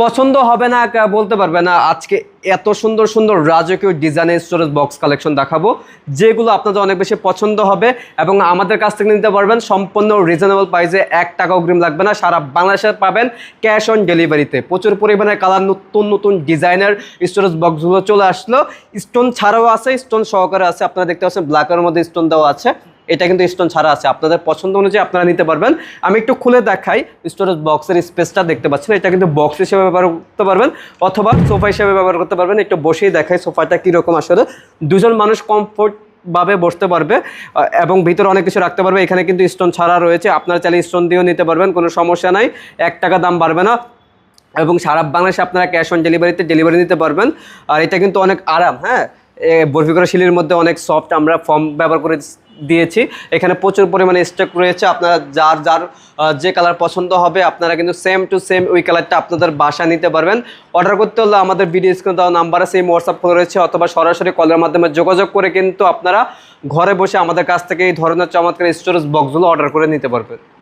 পছন্দ হবে না বলতে পারবে না। আজকে এত সুন্দর সুন্দর রাজকীয় ডিজাইনের স্টোরেজ বক্স কালেকশন দেখাবো, যেগুলো আপনাদের অনেক বেশি পছন্দ হবে এবং আমাদের কাছ থেকে নিতে পারবেন সম্পূর্ণ রিজনেবল প্রাইসে। 1 টাকা অগ্রিম লাগবে না, সারা বাংলাদেশে পাবেন ক্যাশ অন ডেলিভারিতে। প্রচুর পরিমাণে কালার, নতুন নতুন ডিজাইনের স্টোরেজ বক্সগুলো চলে আসলো। স্টোন ছাড়াও আছে, স্টোন সহকারে আছে। আপনারা দেখতে পাচ্ছেন ব্ল্যাকের মধ্যে স্টোন দেওয়া আছে, এটা কিন্তু স্টোন ছাড়া আছে। আপনাদের পছন্দ অনুযায়ী আপনারা নিতে পারবেন। আমি একটু খুলে দেখাই স্টোরেজ বক্সের স্পেসটা দেখতে পাচ্ছেন। এটা কিন্তু বক্স হিসেবে ব্যবহার করতে পারবেন অথবা সোফা হিসেবে ব্যবহার করতে পারবেন। একটু বসেই দেখাই সোফাটা কীরকম। আসলে দুজন মানুষ কমফোর্ট ভাবে বসতে পারবে এবং ভিতরে অনেক কিছু রাখতে পারবে। এখানে কিন্তু স্টোন ছাড়া রয়েছে, আপনারা চাইলে স্টোন দিয়েও নিতে পারবেন, কোনো সমস্যা নাই। 1 টাকা দাম বাড়বে না এবং সারা বাংলাদেশে আপনারা ক্যাশ অন ডেলিভারিতে ডেলিভারি নিতে পারবেন। আর এটা কিন্তু অনেক আরাম, হ্যাঁ, বরফি করা শিলির মধ্যে অনেক সফট আমরা ফর্ম ব্যবহার করে দিয়েছি। এখানে প্রচুর পরিমাণে স্টক রয়েছে। আপনারা যার যার যে কালার পছন্দ হবে আপনারা কিন্তু সেম টু সেম ওই কালারটা আপনাদের বাসায় নিতে পারবেন। অর্ডার করতে হলে আমাদের ভিডিও স্ক্রিনে দেওয়া নাম্বারে সেম হোয়াটসঅ্যাপ খোলা রয়েছে অথবা সরাসরি কলের মাধ্যমে যোগাযোগ করে কিন্তু আপনারা ঘরে বসে আমাদের কাছ থেকে এই ধরনের চমৎকার স্টোরেজ বক্সগুলো অর্ডার করে নিতে পারবেন।